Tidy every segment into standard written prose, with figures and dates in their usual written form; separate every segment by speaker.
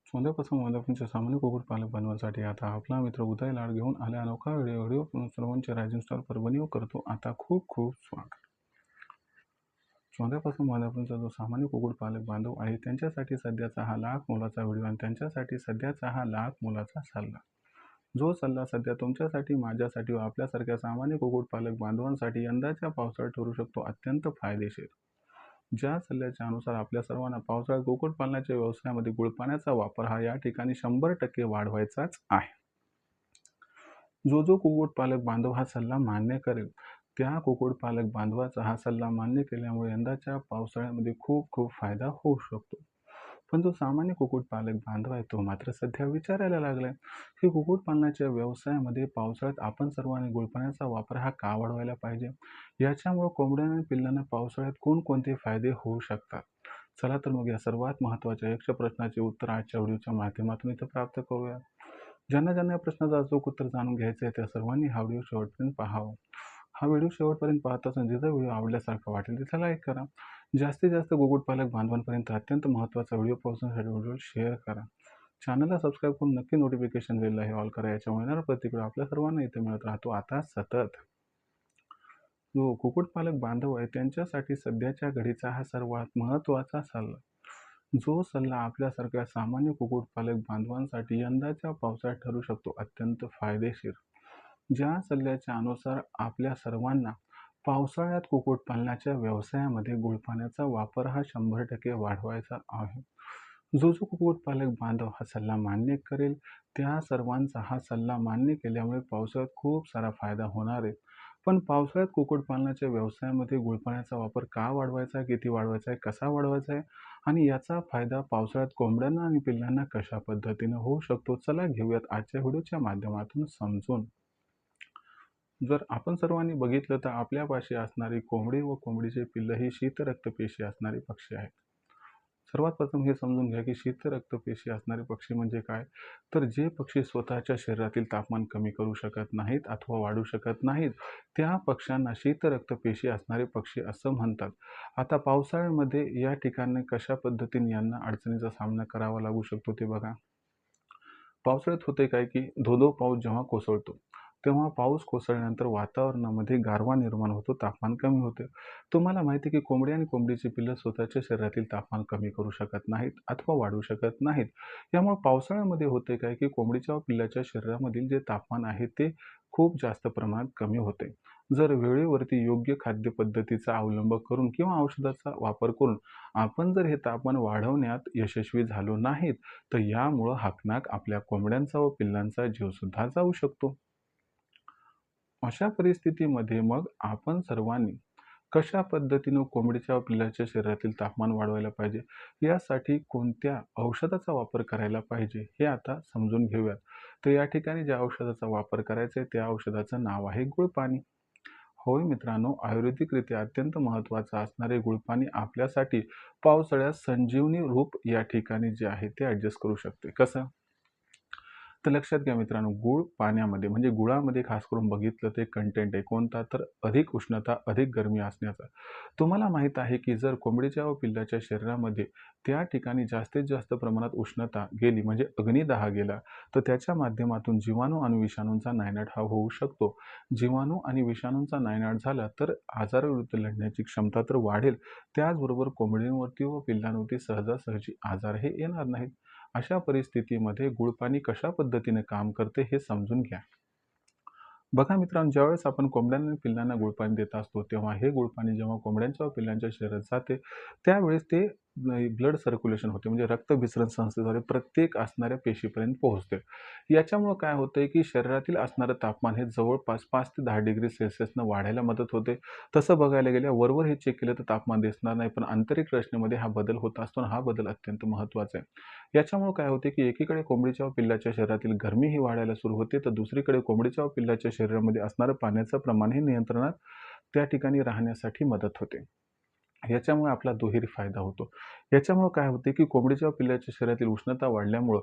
Speaker 1: सोंद्यापासून वनस्पतींचे सामान्य कुक्कुटपालक बनवण्यासाठी आता आपला मित्र उदय लाड घेऊन आले अनोखा व्हिडिओ सर्वांचे रायझिंग स्टार परभणीवर करतो आता खूप खूप स्वागत. सोंद्यापासून वनस्पतींचा जो सामान्य कुक्कुटपालक बांधव आहे त्यांच्यासाठी सध्याचा हा लाख मोलाचा व्हिडिओ आणि त्यांच्यासाठी सध्याचा हा लाख मोलाचा सल्ला. जो सल्ला सध्या तुमच्यासाठी, माझ्यासाठी व आपल्यासारख्या सामान्य कुक्कुटपालक बांधवांसाठी यंदाच्या पावसाळ्यात ठरू शकतो अत्यंत फायदेशीर. ज्या सल्ल्याच्या अनुसार आपल्या सर्वांना पावसाळ्यात कुक्कुटपालनाच्या व्यवसायामध्ये गुळपाण्याचा वापर हा या ठिकाणी 100% वाढवायचाच आहे. जो कुक्कुटपालक बांधव हा सल्ला मान्य करेल त्या कुक्कुटपालक बांधवाचा हा सल्ला मान्य केल्यामुळे यंदाच्या पावसाळ्यामध्ये खूप खूप फायदा होऊ शकतो. पण जो सामान्य कुक्कुटपालक बांधव आहे तो मात्र सध्या विचारायला लागलाय की कुक्कुटपालनाच्या व्यवसायामध्ये पावसाळ्यात आपण सर्वांनी गुळपाण्याचा वापर हा का वाढवायला पाहिजे. याच्यामुळे कोंबड्या आणि पिल्लांना पावसाळ्यात कोणकोणते फायदे होऊ शकतात. चला तर मग या सर्वात महत्त्वाच्या यक्ष प्रश्नाचे उत्तर आजच्या व्हिडिओच्या माध्यमातून इथं प्राप्त करूया. ज्यांना ज्यांना या प्रश्नाचं अचूक उत्तर जाणून घ्यायचं आहे त्या सर्वांनी हा व्हिडिओ शेवटपर्यंत पाहावा. हा व्हिडिओ शेवटपर्यंत पाहत असून जिथं व्हिडिओ आवडल्यासारखा वाटेल तिथं लाईक करा. जास्तीत जास्त कुक्कुटपालक बांधवांपर्यंत अत्यंत महत्त्वाचा व्हिडिओ पोहोचण्यासाठी व्हिडिओ शेअर करा. चॅनलला सबस्क्राईब करून नक्की नोटिफिकेशन बेलला हे ऑल करा. याच्यामुळे येणारा प्रतिक्रिया आपल्या सर्वांना इथे मिळत राहतो आता सतत. जो कुक्कुटपालक बांधव आहे त्यांच्यासाठी सध्याच्या घडीचा हा सर्वात महत्त्वाचा सल्ला. जो सल्ला आपल्यासारख्या सामान्य कुक्कुटपालक बांधवांसाठी यंदाच्या पावसाळ्यात ठरू शकतो अत्यंत फायदेशीर. ज्या सल्ल्याच्या अनुसार आपल्या सर्वांना पावसाळ्यात कुक्कुटपालनाच्या व्यवसायामध्ये गुळपाण्याचा वापर हा 100% वाढवायचा आहे. जो कुक्कुटपालक बांधव हा सल्ला मान्य करेल त्या सर्वांचा हा सल्ला मान्य केल्यामुळे पावसाळ्यात खूप सारा फायदा होणार आहे. पण पावसाळ्यात कुक्कुटपालनाच्या व्यवसायामध्ये गुळपाण्याचा वापर का वाढवायचा आहे, किती वाढवायचा आहे, कसा वाढवायचा आहे आणि याचा फायदा पावसाळ्यात कोंबड्यांना आणि पिल्लांना कशा पद्धतीने होऊ शकतो, चला घेऊयात आजच्या व्हिडिओच्या माध्यमातून समजून. जर आपण सर्वांनी बघितलं तर आपल्यापाशी असणारी कोंबडी व कोंबडीचे पिल्ल ही शीतरक्तपेशी असणारे पक्षी आहेत. सर्वात प्रथम हे समजून घ्या की शीतरक्तपेशी असणारे पक्षी म्हणजे काय. तर जे पक्षी स्वतःच्या शरीरातील तापमान कमी करू शकत नाहीत अथवा वाढू शकत नाहीत त्या पक्ष्यांना शीतरक्तपेशी असणारे पक्षी असं म्हणतात. आता पावसाळ्यामध्ये या ठिकाणी कशा पद्धतीने यांना अडचणीचा सामना करावा लागू शकतो ते बघा. पावसाळ्यात होते काय की धो पाऊस जेव्हा कोसळतो तेव्हा पाऊस कोसळल्यानंतर वातावरणामध्ये गारवा निर्माण होतो, तापमान कमी होते. तुम्हाला माहिती आहे की कोंबडी आणि कोंबडीची पिल्लं स्वतःच्या शरीरातील तापमान कमी करू शकत नाहीत अथवा वाढवू शकत नाहीत. यामुळे पावसाळ्यामध्ये होते काय की कोंबडीच्या व पिल्लाच्या शरीरामधील जे तापमान आहे ते खूप जास्त प्रमाणात कमी होते. जर वेळेवरती योग्य खाद्य पद्धतीचा अवलंब करून किंवा औषधाचा वापर करून आपण जर हे तापमान वाढवण्यात यशस्वी झालो नाहीत तर यामुळं हाकनाक आपल्या कोंबड्यांचा व पिल्लांचा जीवसुद्धा जाऊ शकतो. अशा परिस्थितीमध्ये मग आपण सर्वांनी कशा पद्धतीनं कोंबडीच्या व पिल्लाच्या शरीरातील तापमान वाढवायला पाहिजे, यासाठी कोणत्या औषधाचा वापर करायला पाहिजे हे आता समजून घेऊयात. तर या ठिकाणी ज्या औषधाचा वापर करायचा आहे त्या औषधाचं नाव आहे गुळपाणी. होय मित्रांनो, आयुर्वेदिकरित्या अत्यंत महत्त्वाचं असणारे गुळपाणी आपल्यासाठी पावसाळ्यात संजीवनी रूप या ठिकाणी जे आहे ते ॲडजस्ट करू शकते. कसं? तर लक्षात घ्या मित्रांनो, गूळ पाण्यामध्ये म्हणजे गुळामध्ये खास करून बघितलं ते कंटेंट आहे कोणता, तर अधिक उष्णता, अधिक गरमी असण्याचा. तुम्हाला माहीत आहे की जर कोंबडीच्या व पिल्लाच्या शरीरामध्ये त्या ठिकाणी जास्तीत जास्त प्रमाणात उष्णता गेली म्हणजे अग्निदाह गेला तर त्याच्या माध्यमातून जीवाणू आणि विषाणूंचा नायनाट हा होऊ शकतो. जीवाणू आणि विषाणूंचा नायनाट झाला तर आजाराविरुद्ध लढण्याची क्षमता तर वाढेल, त्याचबरोबर कोंबडींवरती व पिल्लांवरती सहजासहजी आजार हे येणार नाहीत. अशा परिस्थितीमध्ये गुळपाणी कशा पद्धतीने काम करते हे समजून घ्या. बघा मित्रांनो, ज्यावेळेस आपण कोंबड्यांना आणि पिल्लांना गुळपाणी देत असतो तेव्हा हे गुळपाणी जेव्हा कोंबड्यांच्या व पिल्लांच्या शरीरात जाते त्यावेळेस ते ब्लड सर्क्युलेशन होते म्हणजे रक्तभिसरण संस्थेद्वारे प्रत्येक असणाऱ्या पेशीपर्यंत पोहोचते. याच्यामुळं काय होतंय की शरीरातील असणारं तापमान हे जवळपास 5 ते 10 डिग्री सेल्सिअसनं वाढायला मदत होते. तसं बघायला गेल्या वरवर हे चेक केलं तर तापमान दिसणार नाही, पण आंतरिक रचनेमध्ये हा बदल होत असतो आणि हा बदल अत्यंत महत्त्वाचा आहे. याच्यामुळे काय होते की एकीकडे कोंबडीच्या व पिल्लाच्या शरीरातील गरमी ही वाढायला सुरू होते तर दुसरीकडे कोंबडीच्या व पिल्लाच्या शरीरामध्ये असणारं पाण्याचं प्रमाण हे नियंत्रणात त्या ठिकाणी राहण्यासाठी मदत होते. याच्यामुळे आपला दुहेरी फायदा होतो. याच्यामुळं काय होते, की कोंबडीच्या पिल्लाच्या शरीरातील उष्णता वाढल्यामुळं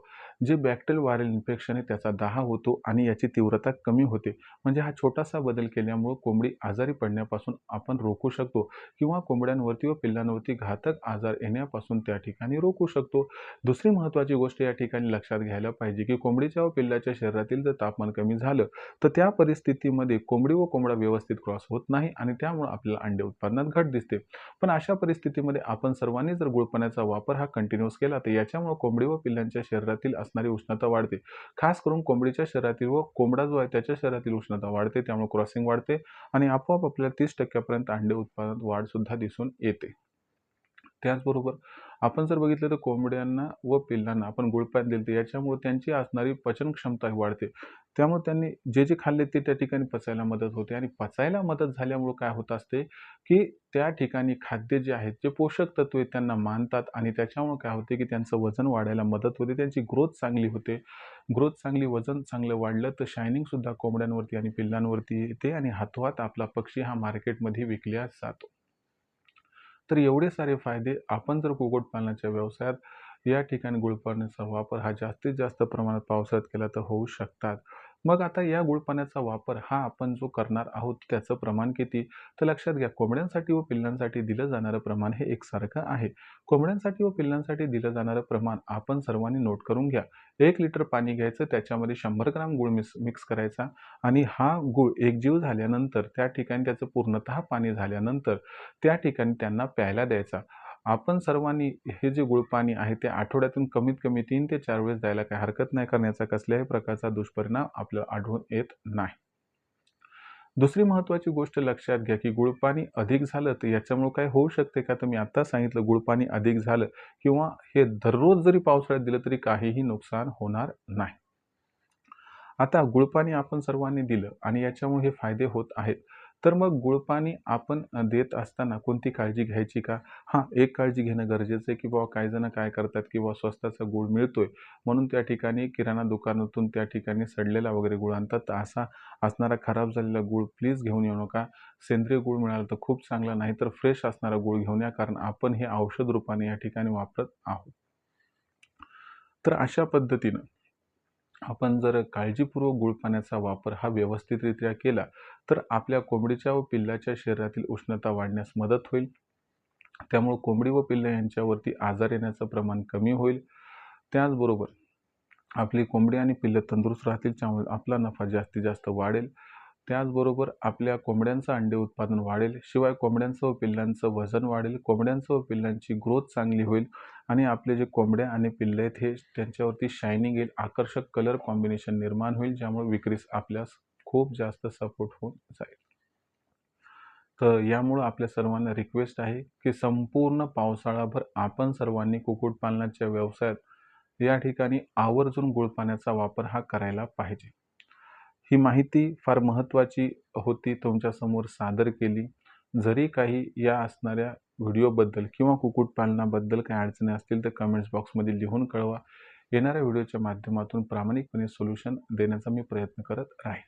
Speaker 1: जे बॅक्टेरियल व्हायरल इन्फेक्शन आहे त्याचा दाह होतो आणि याची तीव्रता कमी होते. म्हणजे हा छोटासा बदल केल्यामुळं कोंबडी आजारी पडण्यापासून आपण रोखू शकतो किंवा कोंबड्यांवरती व पिल्लांवरती घातक आजार येण्यापासून त्या ठिकाणी रोखू शकतो. दुसरी महत्त्वाची गोष्ट या ठिकाणी लक्षात घ्यायला पाहिजे, की कोंबडीच्या व पिल्लाच्या शरीरातील जर तापमान कमी झालं, तर त्या परिस्थितीमध्ये कोंबडी व कोंबडा व्यवस्थित क्रॉस होत नाही आणि त्यामुळं आपल्याला अंडे उत्पादनात घट दिसते. पण अशा परिस्थितीमध्ये आपण सर्वांनी जर गुळपण्याचा वापर हा कंटिन्यूअस केला, तर याच्यामुळे कोंबडी व पिल्लांच्या शरीरातील असणारी उष्णता वाढते. खास करून कोंबडीच्या शरीरातील व कोंबडा जो आहे त्याच्या शरीरातील उष्णता वाढते, त्यामुळे क्रॉसिंग वाढते आणि आपोआप आपल्याला 30% पर्यंत अंडे उत्पादनात वाढ सुद्धा दिसून येते. त्याचबरोबर आपण जर बघितलं तर कोंबड्यांना व पिल्लांना आपण गुळपान दिलं तर याच्यामुळे त्यांची असणारी पचन क्षमता वाढते. त्यामुळे त्यांनी जे खाल्ले ते त्या ठिकाणी पचायला मदत होते आणि पचायला मदत झाल्यामुळे काय होत असते, की त्या ठिकाणी खाद्य जे आहेत, जे पोषक तत्व आहेत त्यांना मानतात आणि त्याच्यामुळे काय होते, की त्यांचं वजन वाढायला मदत होते. त्यांची ग्रोथ चांगली होते. ग्रोथ चांगली, वजन चांगलं वाढलं तर शायनिंगसुद्धा कोंबड्यांवरती आणि पिल्लांवरती येते आणि हातोहात आपला पक्षी हा मार्केटमध्ये विकला जातो. तर एवढे सारे फायदे आपण जर कुक्कुटपालनाच्या व्यवसायात या ठिकाणी गुळपाण्याचा वापर हा जास्तीत जास्त प्रमाणात पावसाळ्यात केला तर होऊ शकतात. मग आता या गुळपाण्याचा वापर हा आपण जो करणार आहोत त्याचं प्रमाण किती? तर लक्षात घ्या कोंबड्यांसाठी व पिल्लांसाठी दिलं जाणारं प्रमाण हे एकसारखं आहे. कोंबड्यांसाठी व पिल्लांसाठी दिलं जाणारं प्रमाण आपण सर्वांनी नोट करून घ्या. 1 लिटर पाणी घ्यायचं त्याच्यामध्ये 100 ग्राम गूळ मिक्स करायचा आणि हा गूळ एकजीव झाल्यानंतर त्या ठिकाणी त्याचं पूर्णतः पाणी झाल्यानंतर त्या ठिकाणी त्यांना प्यायला द्यायचा. आपण सर्वांनी हे जे गुळपाणी आहे ते आठवड्यातून कमीत कमी 3 ते 4 वेळेस द्यायला काही हरकत नाही, कारण याचा कसल्याही प्रकारचा दुष्परिणाम आपल्याला आढळून येत नाही. दुसरी महत्त्वाची गोष्ट लक्षात घ्या, की गुळपाणी अधिक झालं तर याच्यामुळे काय होऊ शकते का? तर मी आत्ताच सांगितलं गुळपाणी अधिक झालं किंवा हे दररोज जरी पावसाळ्यात दिलं तरी काहीही नुकसान होणार नाही. आता गुळपाणी आपण सर्वांनी दिलं आणि याच्यामुळे हे फायदे होत आहेत. तर मग गुळपाणी आपण देत असताना कोणती काळजी घ्यायची का? हां, एक काळजी घेणं गरजेचं आहे, की बाबा काही जण काय करतात, की बाबा स्वस्ताचा गूळ मिळतोय म्हणून त्या ठिकाणी किराणा दुकानातून त्या ठिकाणी सडलेला वगैरे गूळ आणतात. तर असा असणारा खराब झालेला गूळ प्लीज घेऊन येऊ नका. सेंद्रिय गूळ मिळाला तर खूप चांगला, नाही तर फ्रेश असणारा गूळ घेऊन या, कारण आपण हे औषध रूपाने या ठिकाणी वापरत आहोत. तर अशा पद्धतीनं आपण जर काळजीपूर्वक गुळपाण्याचा वापर हा व्यवस्थितरित्या केला, तर आपल्या कोंबडीच्या व पिल्लाच्या शरीरातील उष्णता वाढण्यास मदत होईल. त्यामुळे कोंबडी व पिल्लं यांच्यावरती आजार येण्याचं प्रमाण कमी होईल. त्याचबरोबर आपली कोंबडी आणि पिल्लं तंदुरुस्त राहतील, त्यामुळे आपला नफा जास्तीत जास्त वाढेल. त्याचबरोबर आपल्या कोंबड्यांचं अंडे उत्पादन वाढेल. शिवाय कोंबड्यांचं व पिल्लांचं वजन वाढेल. कोंबड्यांचं व पिल्लांची ग्रोथ चांगली होईल आणि आपले जे कोंबड्या आणि पिल्लं आहेत हे त्यांच्यावरती शायनिंग येईल, आकर्षक कलर कॉम्बिनेशन निर्माण होईल, ज्यामुळे विक्रीस आपल्यास खूप जास्त सपोर्ट होऊन जाईल. तर यामुळं आपल्या सर्वांना रिक्वेस्ट आहे, की संपूर्ण पावसाळाभर आपण सर्वांनी कुक्कुटपालनाच्या व्यवसायात या ठिकाणी आवर्जून गुळपाण्याचा वापर हा करायला पाहिजे. ही माहिती फार महत्त्वाची होती, तुमच्यासमोर सादर केली. जरी काही या असणाऱ्या व्हिडिओबद्दल किंवा कुक्कुटपालनाबद्दल काही अडचणी असतील तर कमेंट्स बॉक्समध्ये लिहून कळवा. येणाऱ्या व्हिडिओच्या माध्यमातून प्रामाणिकपणे सोल्युशन देण्याचा मी प्रयत्न करत राहीन.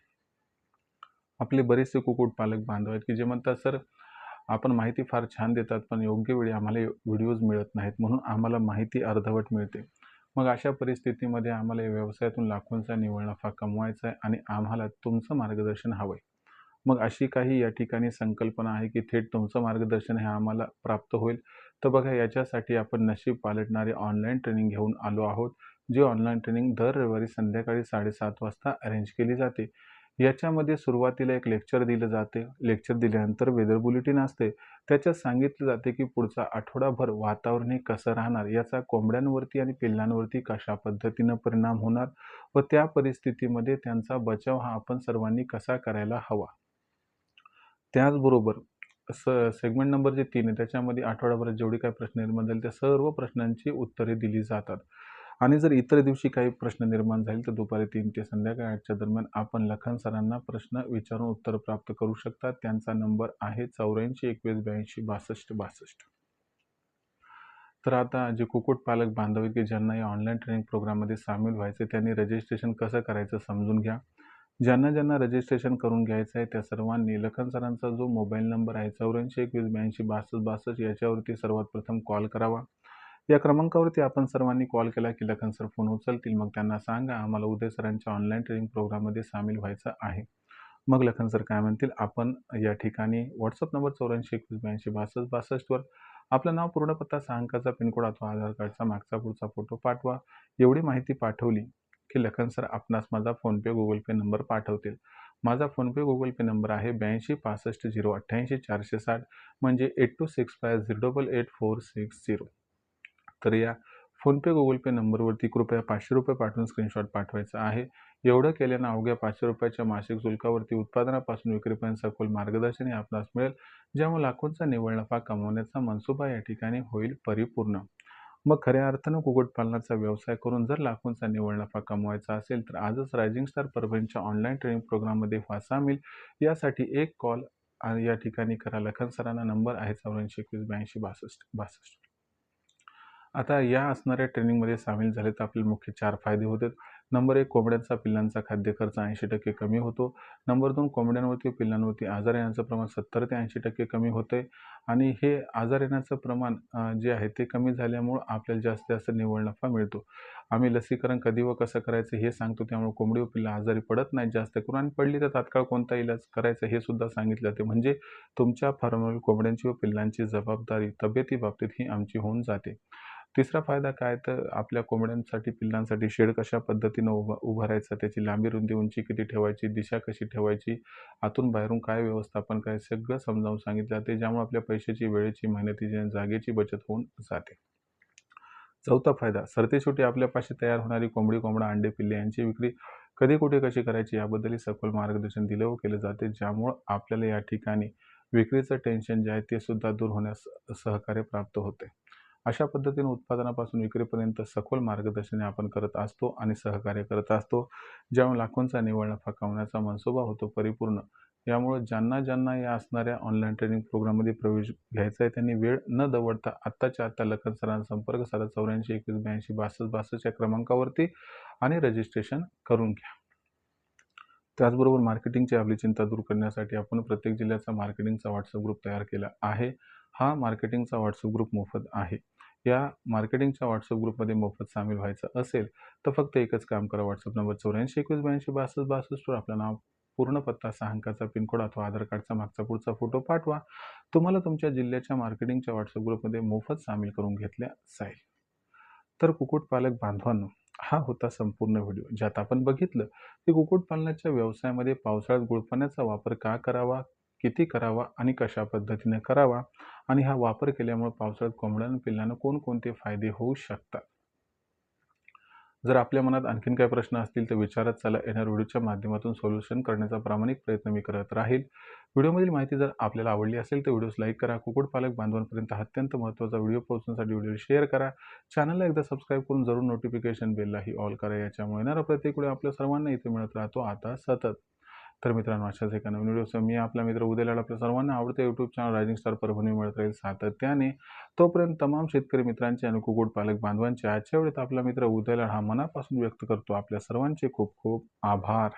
Speaker 1: आपले बरेचसे कुक्कुटपालक बांधव आहेत, की जे म्हणतात, "सर, आपण माहिती फार छान देतात, पण योग्य वेळी आम्हाला व्हिडिओज मिळत नाहीत, म्हणून आम्हाला माहिती अर्धवट मिळते." मग अशा परिस्थितीमध्ये आम्हाला या व्यवसायातून लाखोंचा निव्वळ नफा कमवायचा आहे आणि आम्हाला तुमचं मार्गदर्शन हवं आहे. मग अशी काही या ठिकाणी संकल्पना आहे, की थेट तुमचं मार्गदर्शन हे आम्हाला प्राप्त होईल. तर बघा, याच्यासाठी आपण नशीब पालटणारे ऑनलाईन ट्रेनिंग घेऊन आलो आहोत. जी ऑनलाईन ट्रेनिंग दर रविवारी संध्याकाळी 7:30 वाजता अरेंज केली जाते. याच्यामध्ये सुरुवातीला एक लेक्चर दिलं जाते. लेक्चर दिल्यानंतर वेदर बुलेटिन असते. त्याच्यात सांगितलं जाते, की पुढचा आठवडाभर वातावरण हे कसं राहणार, याचा कोंबड्यांवरती आणि पिल्लांवरती कशा पद्धतीनं परिणाम होणार व त्या परिस्थितीमध्ये त्यांचा बचाव हा आपण सर्वांनी कसा करायला हवा. त्याचबरोबर सेगमेंट नंबर जे 3 आहे त्याच्यामध्ये आठवडाभरात जेवढे काही प्रश्न निर्माण झाले त्या सर्व प्रश्नांची उत्तरे दिली जातात. आणि जर इतर दिवशी काही प्रश्न निर्माण झाले तर दुपारी 3 ते संध्याकाळी 8च्या दरम्यान आपण लखन सरांना प्रश्न विचारून उत्तर प्राप्त करू शकता. त्यांचा नंबर आहे 84 21 82 62 62. तर आता जे कुक्कुटपालक बांधव आहेत, की ज्यांना या ऑनलाईन ट्रेनिंग प्रोग्राममध्ये सामील व्हायचं आहे, त्यांनी रजिस्ट्रेशन कसं करायचं समजून घ्या. ज्यांना रजिस्ट्रेशन करून घ्यायचं आहे त्या सर्वांनी लखन सरांचा जो मोबाईल नंबर आहे 84 21 82 62 62 याच्यावरती सर्वात प्रथम कॉल करावा. या क्रमांकावरती आपण सर्वांनी कॉल केला की लखन सर फोन उचलतील. मग त्यांना सांगा आम्हाला उदय सरांच्या ऑनलाईन ट्रेनिंग प्रोग्राममध्ये सामील व्हायचं आहे. मग लखन सर काय म्हणतील, आपण या ठिकाणी WhatsApp नंबर 84 21 82 62 वर आपलं नाव, पूर्ण पत्ता, 6 अंकाचा पिनकोड अथवा आधार कार्डचा मागचा पुढचा फोटो पाठवा. एवढी माहिती पाठवली की लखन सर आपणास माझा फोनपे गुगल पे नंबर पाठवतील. माझा फोनपे गुगल पे नंबर आहे 8265 088 460, म्हणजे 8265 088 460. तर या फोनपे गुगल पे नंबरवरती कृपया 500 रुपये पाठवून स्क्रीनशॉट पाठवायचा आहे. एवढं केल्यानं अवघ्या 500 रुपयाच्या मासिक शुल्कावरती उत्पादनापासून विक्रीपर्यंत सखोल मार्गदर्शन हे आपणास मिळेल, ज्यामुळे लाखोंचा निव्वळ नफा कमवण्याचा मनसुबा या ठिकाणी होईल परिपूर्ण. मग खऱ्या अर्थानं कुक्कुटपालनाचा व्यवसाय करून जर लाखोंचा निव्वळ नफा कमवायचा असेल तर आजच रायझिंग स्टार परभणीच्या ऑनलाईन ट्रेनिंग प्रोग्राममध्ये व्हा सामील. यासाठी एक कॉल या ठिकाणी करा. लखन सरांना नंबर आहे 84 21 82 62. आता या असणाऱ्या ट्रेनिंगमध्ये सामील झाले तर आपल्याला मुख्य 4 फायदे होतात. नंबर 1, कोंबड्यांचा पिल्लांचा खाद्य खर्च 80% कमी होतो. नंबर 2, कोंबड्यांवरती पिल्लांवरती आजार येण्याचं प्रमाण 70 ते 80% कमी होते आणि हे आजार येण्याचं प्रमाण जे आहे ते कमी झाल्यामुळं आपल्याला जास्तीत जास्त निव्वळ नफा मिळतो. आम्ही लसीकरण कधी व कसं करायचं हे सांगतो, त्यामुळे कोंबडी व पिल्लं आजारी पडत नाहीत जास्त करून, आणि पडली तर तात्काळ कोणता इलाज करायचा हे सुद्धा सांगितलं जाते. म्हणजे तुमच्या फार्मवरील कोंबड्यांची व पिल्लांची जबाबदारी तब्येतीबाबतीत ही आमची होऊन जाते. तिसरा फायदा काय, तर आपल्या कोंबड्यांसाठी पिल्लांसाठी शेड कशा पद्धतीनं उभारायचा, त्याची लांबी, रुंदी, उंची किती ठेवायची, दिशा कशी ठेवायची, आतून बाहेरून काय व्यवस्थापन काय, सगळं समजावून सांगितलं जाते, ज्यामुळे आपल्या पैशाची, वेळेची, मेहनतीची आणि जागेची बचत होऊन जाते. चौथा फायदा, सरतेशेवटी आपल्यापाशी तयार होणारी कोंबडी, कोंबडा, अंडे, पिल्ले यांची विक्री कधी कुठे कशी करायची याबद्दलही सखोल मार्गदर्शन दिलं व केलं जाते, ज्यामुळं आपल्याला या ठिकाणी विक्रीचं टेन्शन जे आहे ते सुद्धा दूर होण्यास सहकार्य प्राप्त होते. अशा पद्धतीने उत्पादनापासून विक्रीपर्यंत सखोल मार्गदर्शन आपण करत असतो आणि सहकार्य करत असतो, ज्यामुळे लाखोंचा निव्वळ नफा कमवण्याचा मनसुबा होतो परिपूर्ण. यामुळे ज्यांना या असणाऱ्या ऑनलाईन ट्रेनिंग प्रोग्राममध्ये प्रवेश घ्यायचा आहे त्यांनी वेळ न दवडता आत्ताच्या आत्ता लखन सरांना संपर्क साधा 84 21 82 62 या क्रमांकावरती आणि रजिस्ट्रेशन करून घ्या. त्याचबरोबर मार्केटिंगची आपली चिंता दूर करण्यासाठी आपण प्रत्येक जिल्ह्याचा मार्केटिंगचा WhatsApp ग्रुप तयार केला आहे. हा मार्केटिंगचा WhatsApp ग्रुप मोफत आहे. या मार्केटिंगच्या WhatsApp ग्रुपमध्ये मोफत सामील व्हायचं असेल तर फक्त एकच काम करा. WhatsApp नंबर 84 21 82 62 62 वर आपलं नाव, पूर्ण पत्ता, 6 अंकाचा पिनकोड अथवा आधार कार्डचा मागचा पुढचा फोटो पाठवा. तुम्हाला तुमच्या जिल्ह्याच्या मार्केटिंगच्या WhatsApp ग्रुपमध्ये मोफत सामील करून घेतल्या जाईल. तर कुक्कुटपालक बांधवांनो, हा होता संपूर्ण व्हिडिओ, ज्यात आपण बघितलं की कुक्कुटपालनाच्या व्यवसायामध्ये पावसाळ्यात गुळपण्याचा वापर का करावा, किती करावा आणि कशा पद्धतीने करावा, आणि हा वापर केल्यामुळे पावसाळ्यात कोंबड्या आणि पिल्लांना कोणकोणते फायदे होऊ शकतात. जर आपल्या मनात आणखीन काही प्रश्न असतील तर विचारत चला. येणाऱ्या व्हिडिओच्या माध्यमातून सोल्युशन करण्याचा प्रामाणिक प्रयत्न मी करत राहील. व्हिडिओमधील माहिती जर आपल्याला आवडली असेल तर व्हिडिओस लाईक करा. कुक्कुटपालक बांधवांपर्यंत हा अत्यंत महत्त्वाचा व्हिडिओ पोहोचण्यासाठी व्हिडिओ शेअर करा. चॅनलला एकदा सबस्क्राईब करून जरूर नोटिफिकेशन बेललाही ऑल करा. याच्यामुळे येणारा प्रत्येक व्हिडिओ आपल्या सर्वांना इथे मिळत राहतो आता सतत. तर मित्रांनो, अशाच एका नवीन व्हिडिओसह मी आपला मित्र उदय लाड आपल्या सर्वांना आवडते YouTube channel rising star Parbhani मिळत राहील सातत्याने. तोपर्यंत तमाम शेतकरी मित्रांचे आणि कुक्कुटपालक बांधवांचे आजच्या वेळेत आपला मित्र उदय लाड हा मनापासून व्यक्त करतो आपल्या सर्वांचे खूप खूप आभार.